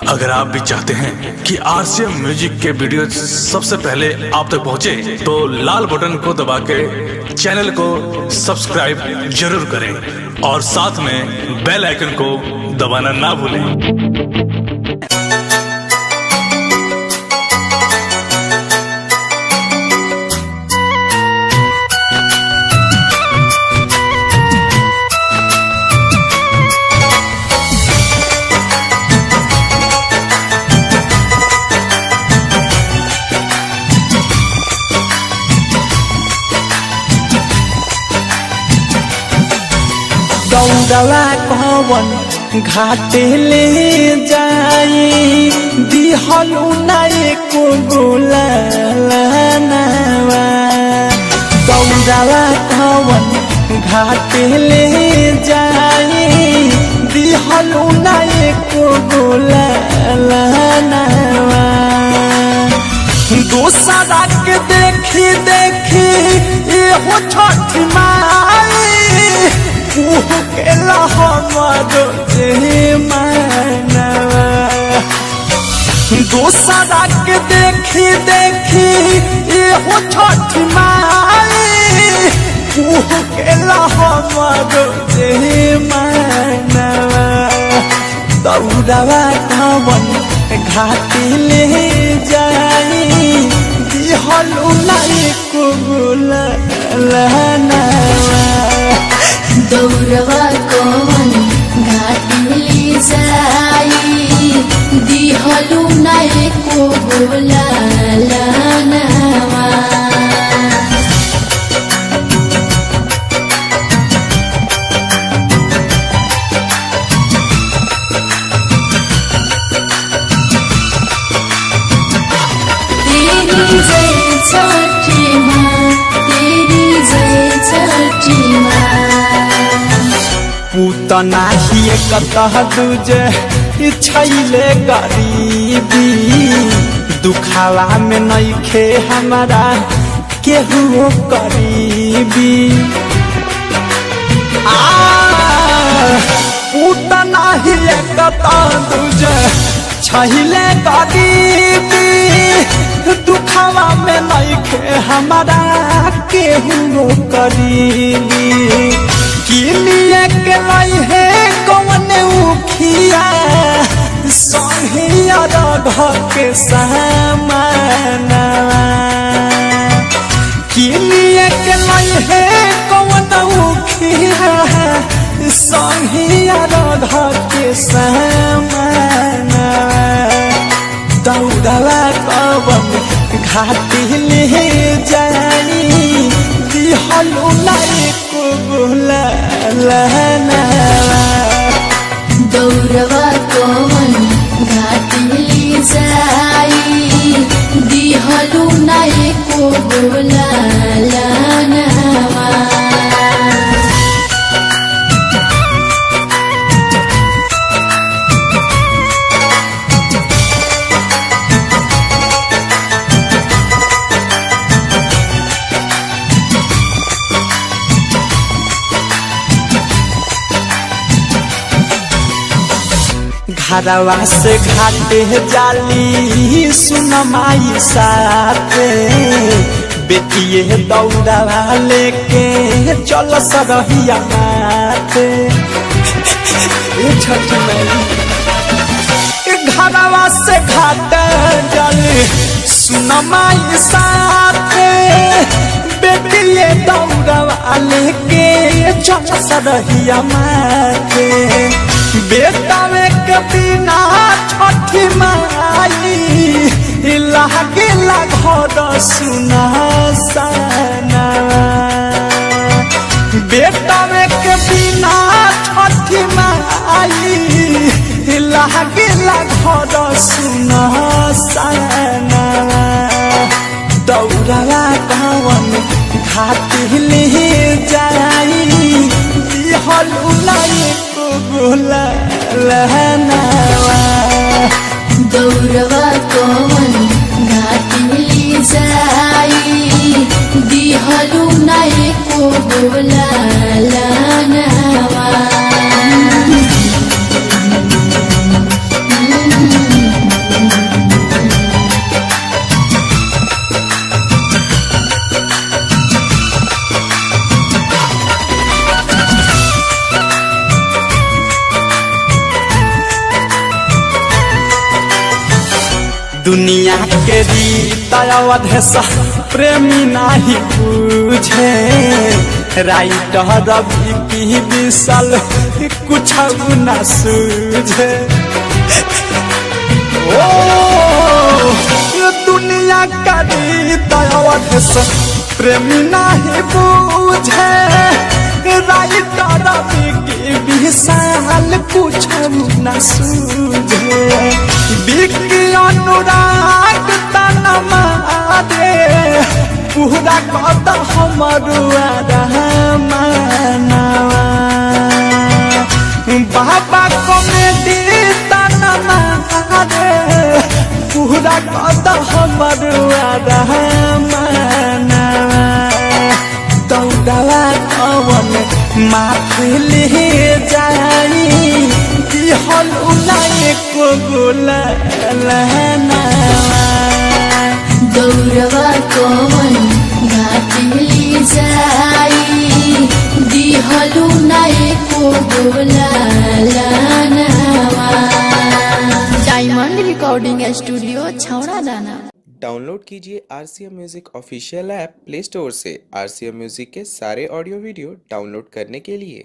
अगर आप भी चाहते हैं कि आरसीएम म्यूजिक के वीडियो सबसे पहले आप तक पहुंचे, तो लाल बटन को दबा के चैनल को सब्सक्राइब जरूर करें और साथ में बेल आइकन को दबाना ना भूलें। दौड़वा कवन घाटे ले जाई दिहलू नाई को गोलावा। दौड़वा कवन घाटे ले जाई दिहलू नाई को गोलावा। दूसरा के देखी देखी ये हो छठ माई दूसरा के देखी देखी ये हो छठ माई दौड़वा कवन घाटी ले जाई दिहलू नाई को गोलावा। दौड़वा कवन घाटी ले जाई दिहलू नाई को गोलावा। तेरी जय छठी माँ, तेरी जय छठी माँ। पूतना ही कतह दूजे छैले गरीबी दुखावा में नइखे हमारा केहू करीबी। पूतना ही कतह दूजे छैले गरीबी दुखावा में नइखे हमारा केहू करीबी। किलिए के लाई है कौन उखिया सहिया घर के सामना। किलिए के लाई है कौन उखिया सहिया घर के सामना। दौड़वा कवन घाटी ले जाई दिहलू नाई को गोलावा। दौड़वा कवन घाटी ले जाई दिहलू नाई को गोलावा। घरवा से घाटे जाली सुन माई साथे बेटिए दौड़वा लेके चल सरहिया माथे। घरवा से घाटे जाली सुन माई साथे बेटिए दौड़वा लेके चल सरहिया माथे। बेटावे के बिना छठी माई लागेला घर सुना सना। बेटावे के बिना छठी माई लागेला घर सुना सना। दौड़वा कवन घाटी ले जाई दिहलू नाई को गोलावा। दौड़वा कवन घाटी ले जाई दिहलू नाई को गोलावा। दुनिया के रीत अवधेश प्रेमी नहीं बुझे राइटर रवि की विशाल कुछ न सूझे ओ दुनिया का रीत अवधेश प्रेमी नहीं बुझे राइटर रवि की विशाल कुछ न सूझे बिकी अनुराग तनमा दे पूरा कद हमरुआ रहमानवा बाबा कॉमेडी तनमा दे पूरा कद हमरुआ रहमानवा दौड़वा कवन माथली जाई दिहल उलाए को गुलालनावा दौड़वा कवन घाटली जाई दिहलु नाए को बोलालनावा। डायमंड रिकॉर्डिंग स्टूडियो छौड़ा दाना। डाउनलोड कीजिए RCM music official app play store से। RCM म्यूजिक के सारे ऑडियो वीडियो डाउनलोड करने के लिए